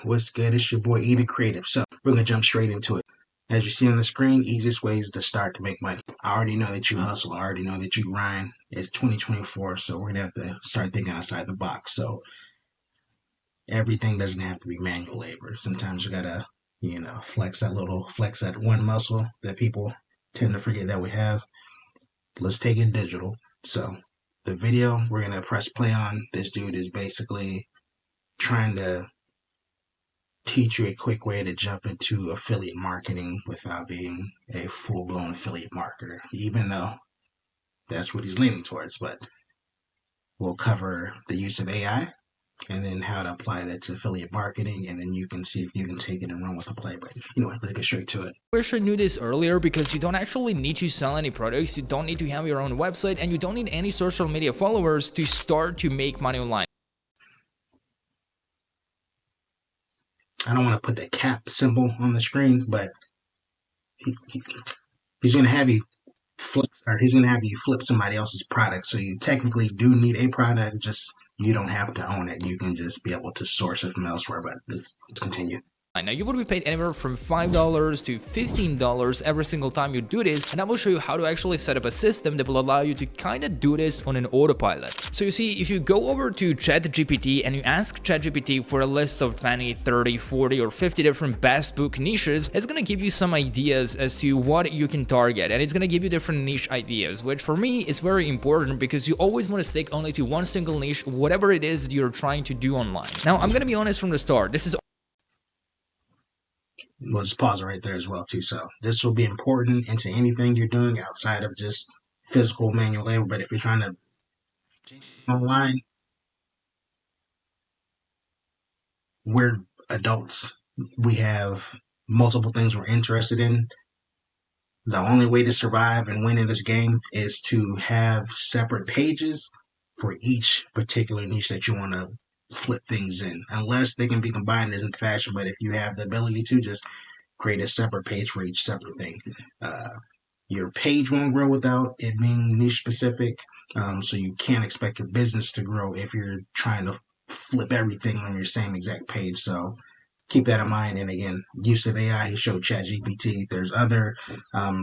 What's good? It's your boy, Either Creative. So we're going to jump straight into it. As you see on the screen, easiest ways to start to make money. I already know that you hustle. I already know that you grind. It's 2024, so we're going to have to start thinking outside the box. So everything doesn't have to be manual labor. Sometimes you got to, flex that one muscle that people tend to forget that we have. Let's take it digital. So the video we're going to press play on, this dude is basically trying to teach you a quick way to jump into affiliate marketing without being a full-blown affiliate marketer, even though that's what he's leaning towards. But we'll cover the use of AI and then how to apply that to affiliate marketing, and then you can see if you can take it and run with the play. But let's get straight to it. I wish I knew this earlier, because you don't actually need to sell any products, you don't need to have your own website, and you don't need any social media followers to start to make money online. I don't want to put the cap symbol on the screen, but he's going to have you flip somebody else's product. So you technically do need a product, just you don't have to own it. You can just be able to source it from elsewhere. But let's continue. Now, you would be paid anywhere from $5 to $15 every single time you do this, and I will show you how to actually set up a system that will allow you to kind of do this on an autopilot. So you see, if you go over to ChatGPT and you ask ChatGPT for a list of 20, 30, 40, or 50 different best book niches, it's going to give you some ideas as to what you can target, and it's going to give you different niche ideas, which for me is very important because you always want to stick only to one single niche, whatever it is that you're trying to do online. Now, I'm going to be honest from the start, this is We'll just pause it right there as well, too. So this will be important into anything you're doing outside of just physical manual labor. But if you're trying to online, we're adults. We have multiple things we're interested in. The only way to survive and win in this game is to have separate pages for each particular niche that you want to flip things in, unless they can be combined as in fashion. But if you have the ability to just create a separate page for each separate thing, your page won't grow without it being niche specific. So you can't expect your business to grow if you're trying to flip everything on your same exact page. So keep that in mind. And again, use of AI, he showed ChatGPT. There's other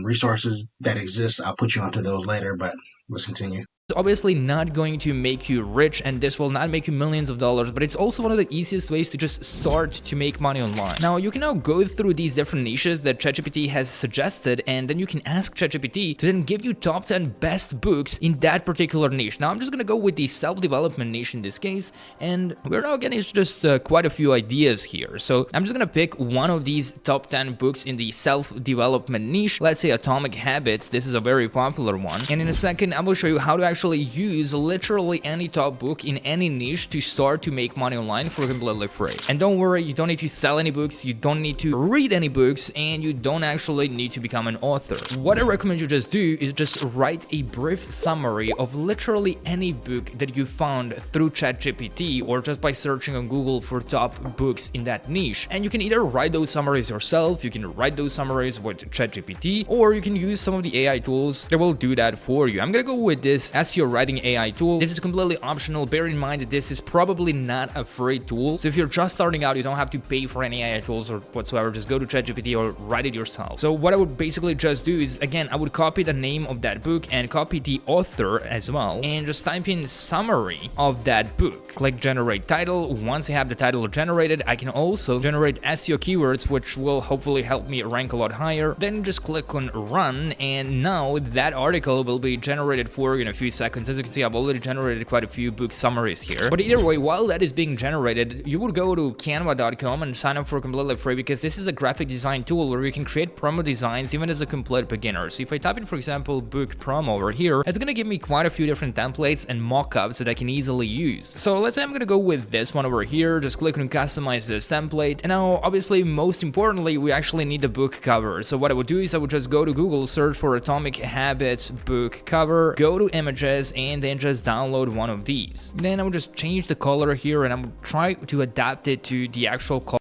resources that exist. I'll put you onto those later, but let's continue. It's obviously not going to make you rich, and this will not make you millions of dollars, but it's also one of the easiest ways to just start to make money online. Now, you can now go through these different niches that ChatGPT has suggested, and then you can ask ChatGPT to then give you top 10 best books in that particular niche. Now, I'm just going to go with the self-development niche in this case, and we're now getting just quite a few ideas here. So I'm just going to pick one of these top 10 books in the self-development niche. Let's say Atomic Habits. This is a very popular one. And in a second, I will show you how to actually use literally any top book in any niche to start to make money online for completely free. And don't worry, you don't need to sell any books, you don't need to read any books, and you don't actually need to become an author. What I recommend you just do is just write a brief summary of literally any book that you found through ChatGPT or just by searching on Google for top books in that niche. And you can either write those summaries yourself, you can write those summaries with ChatGPT, or you can use some of the AI tools that will do that for you. I'm gonna go with this SEO writing AI tool. This is completely optional. Bear in mind that this is probably not a free tool. So if you're just starting out, you don't have to pay for any AI tools or whatsoever. Just go to ChatGPT or write it yourself. So what I would basically just do is, again, I would copy the name of that book and copy the author as well, and just type in summary of that book. Click generate title. Once I have the title generated, I can also generate SEO keywords, which will hopefully help me rank a lot higher. Then just click on run, and now that article will be generated for you in a few seconds. As you can see, I've already generated quite a few book summaries here. But either way, while that is being generated, you would go to canva.com and sign up for completely free, because this is a graphic design tool where you can create promo designs even as a complete beginner. So if I type in, for example, book promo over here, it's going to give me quite a few different templates and mock-ups that I can easily use. So let's say I'm going to go with this one over here. Just click on customize this template. And now, obviously, most importantly, we actually need the book cover. So what I would do is I would just go to Google, search for Atomic Habits book cover, go to images, and then just download one of these. Then I will just change the color here, and I will try to adapt it to the actual color.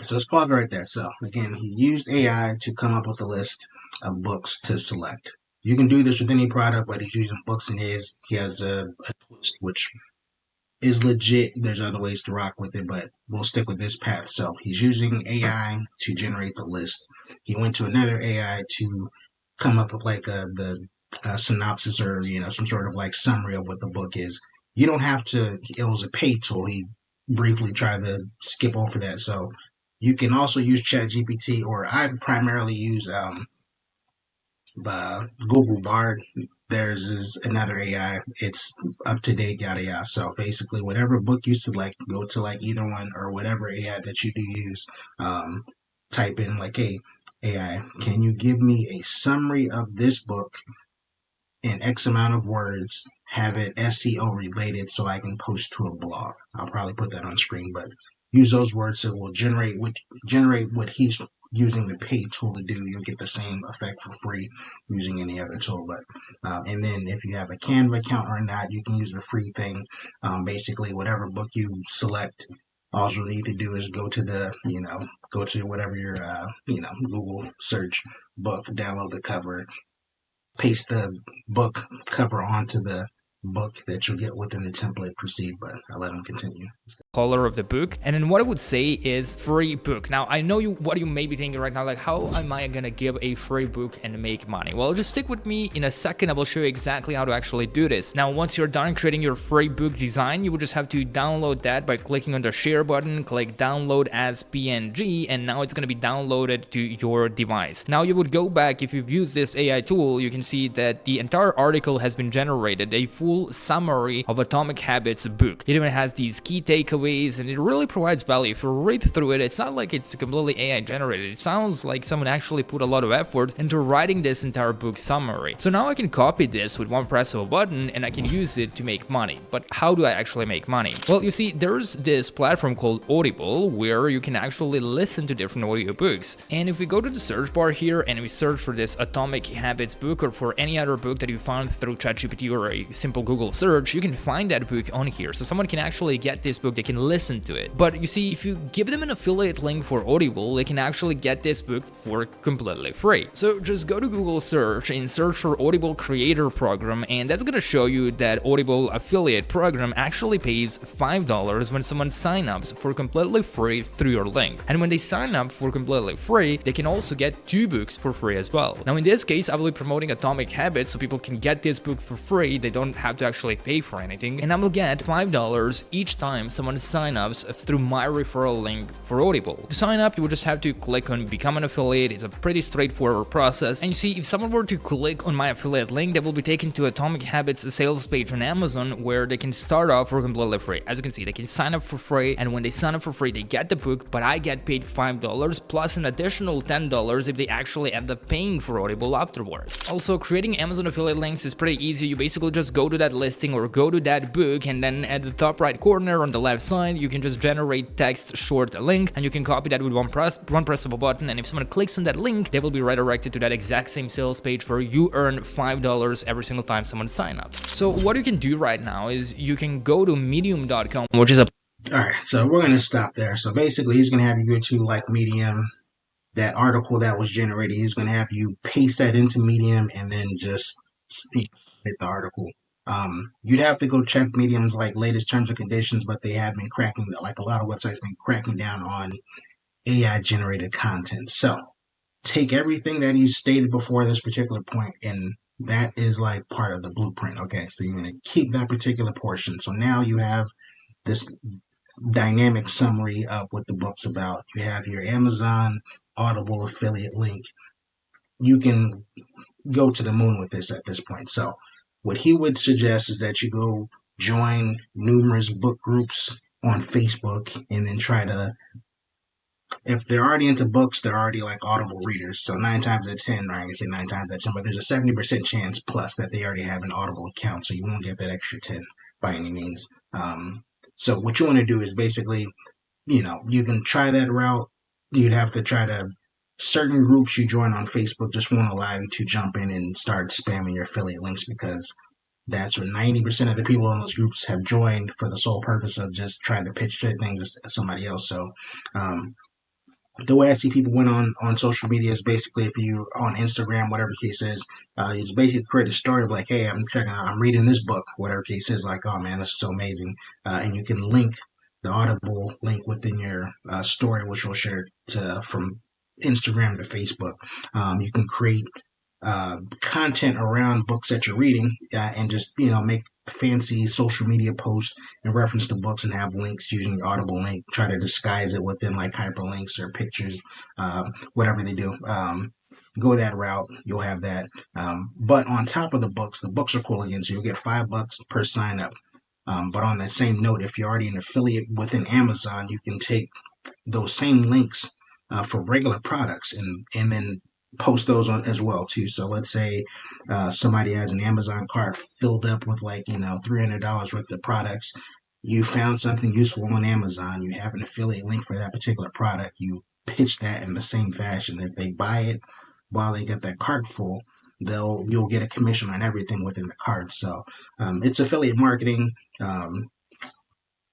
So let's pause right there. So again, he used AI to come up with a list of books to select. You can do this with any product, but he's using books, and he has a twist, which is legit. There's other ways to rock with it, but we'll stick with this path. So he's using AI to generate the list. He went to another AI to come up with like the synopsis, or some sort of like summary of what the book is. You don't have to. It was a paid tool. He briefly tried to skip over that. So you can also use ChatGPT, or I primarily use Google Bard. There's is another AI. It's up to date, yada yada. So basically, whatever book you select, go to like either one or whatever AI that you do use. Um, Type in like, hey, AI, can you give me a summary of this book in X amount of words? Have it SEO related so I can post to a blog. I'll probably put that on screen, but use those words. It will generate what he's using the paid tool to do. You'll get the same effect for free using any other tool. But and then if you have a Canva account or not, you can use the free thing. Basically, whatever book you select, all you'll need to do is go to whatever your Google search book, download the cover, paste the book cover onto the book that you'll get within the template, proceed. But I'll let them continue. Color of the book, and then what I would say is free book. Now I know what you may be thinking right now, like, how am I gonna give a free book and make money? Well, just stick with me. In a second I will show you exactly how to actually do this. Now once you're done creating your free book design, you will just have to download that by clicking on the share button, click download as PNG, and now it's going to be downloaded to your device. Now you would go back. If you've used this AI tool, you can see that the entire article has been generated, a full summary of Atomic Habits book. It even has these key takeaways, and it really provides value. If you read through it, it's not like it's completely AI generated. It sounds like someone actually put a lot of effort into writing this entire book summary. So now I can copy this with one press of a button and I can use it to make money. But how do I actually make money? Well, you see, there's this platform called Audible where you can actually listen to different audiobooks. And if we go to the search bar here and we search for this Atomic Habits book, or for any other book that you found through ChatGPT or a simple Google search, you can find that book on here. So someone can actually get this book, they can listen to it. But you see, if you give them an affiliate link for Audible, they can actually get this book for completely free. So just go to Google search and search for Audible Creator Program, and that's going to show you that Audible affiliate program actually pays $5 when someone signs up for completely free through your link. And when they sign up for completely free, they can also get 2 books for free as well. Now in this case, I will be promoting Atomic Habits so people can get this book for free. They don't have to actually pay for anything, and I will get $5 each time someone signs up through my referral link for Audible. To sign up, you will just have to click on become an affiliate. It's a pretty straightforward process. And you see, if someone were to click on my affiliate link, they will be taken to Atomic Habits sales page on Amazon where they can start off for completely free. As you can see, they can sign up for free, and when they sign up for free, they get the book, but I get paid $5 plus an additional $10 if they actually end up paying for Audible afterwards. Also, creating Amazon affiliate links is pretty easy. You basically just go to that listing or go to that book, and then at the top right corner on the left side, you can just generate text short link, and you can copy that with one press of a button, and if someone clicks on that link, they will be redirected to that exact same sales page where you earn $5 every single time someone signs up. So what you can do right now is you can go to medium.com, which is a Alright, so we're going to stop there. So basically, he's going to have you go to like Medium, that article that was generated. He's going to have you paste that into Medium and then just hit the article. You'd have to go check Medium's like latest terms and conditions, but they have been cracking, like a lot of websites been cracking down on AI generated content. So take everything that he's stated before this particular point, and that is like part of the blueprint. Okay, so you're going to keep that particular portion. So now you have this dynamic summary of what the book's about. You have your Amazon Audible affiliate link. You can go to the moon with this at this point. So what he would suggest is that you go join numerous book groups on Facebook, and then try to, if they're already into books, they're already like Audible readers. So 9 times out of 10, or I can say 9 times out of 10, but there's a 70% chance plus that they already have an Audible account. So you won't get that extra 10 by any means. So what you want to do is basically, you can try that route. You'd have to try to, certain groups you join on Facebook just won't allow you to jump in and start spamming your affiliate links, because that's where 90% of the people in those groups have joined for the sole purpose of just trying to pitch their things to somebody else. So the way I see people win on social media is basically if you on Instagram, whatever the case is, it's basically create a story of like, hey, I'm reading this book, whatever the case is, like, oh man, this is so amazing, and you can link the Audible link within your story, which will share to from Instagram to Facebook. You can create content around books that you're reading, and just make fancy social media posts in reference to books and have links using the Audible link. Try to disguise it within like hyperlinks or pictures, whatever they do. Go that route, you'll have that. But on top of the books are cool again, so you'll get $5 per sign up. But on that same note, if you're already an affiliate within Amazon, you can take those same links for regular products and then post those on as well too. So let's say somebody has an Amazon cart filled up with like $300 worth of products. You found something useful on Amazon. You have an affiliate link for that particular product. You pitch that in the same fashion. If they buy it while they get that cart full, you'll get a commission on everything within the cart. So it's affiliate marketing.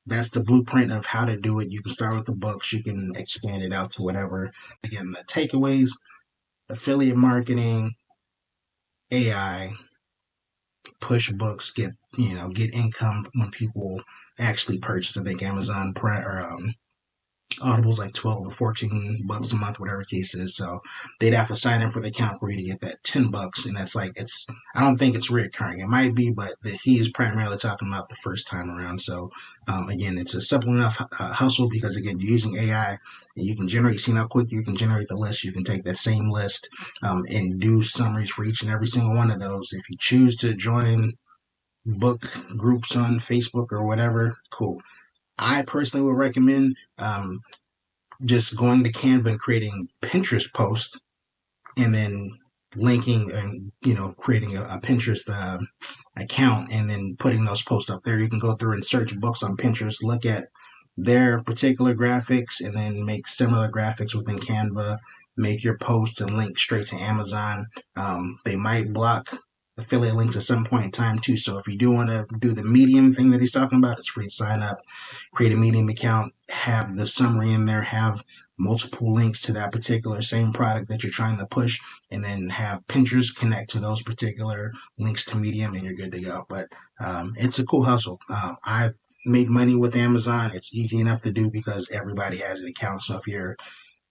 That's the blueprint of how to do it. You can start with the books, you can expand it out to whatever. Again, the takeaways: affiliate marketing, AI, push books, get income when people actually purchase. I think Amazon Prime or Audible's like 12 or $14 a month, whatever the case is. So they'd have to sign in for the account for you to get that $10, and that's like I don't think it's reoccurring. It might be, but he's primarily talking about the first time around. So again, it's a simple enough hustle because again, you're using AI, and you can generate. See how quick you can generate the list. You can take that same list and do summaries for each and every single one of those. If you choose to join book groups on Facebook or whatever, cool. I personally would recommend just going to Canva and creating Pinterest posts and then linking and creating a Pinterest account and then putting those posts up there. You can go through and search books on Pinterest, look at their particular graphics, and then make similar graphics within Canva. Make your posts and link straight to Amazon. They might block affiliate links at some point in time too. So if you do want to do the Medium thing that he's talking about, it's free to sign up, create a Medium account, have the summary in there, have multiple links to that particular same product that you're trying to push, and then have Pinterest connect to those particular links to Medium, and you're good to go. But it's a cool hustle. I've made money with Amazon. It's easy enough to do because everybody has an account. So if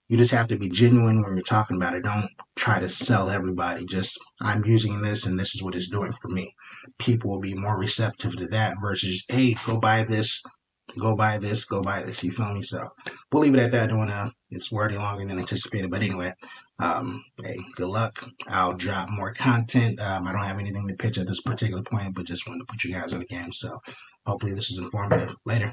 you just have to be genuine when you're talking about it. Don't try to sell everybody. Just, I'm using this and this is what it's doing for me. People will be more receptive to that versus, hey, go buy this, go buy this, go buy this. You feel me? So we'll leave it at that. It's already longer than anticipated. But anyway, hey, good luck. I'll drop more content. I don't have anything to pitch at this particular point, but just wanted to put you guys on the game. So hopefully this is informative. Later.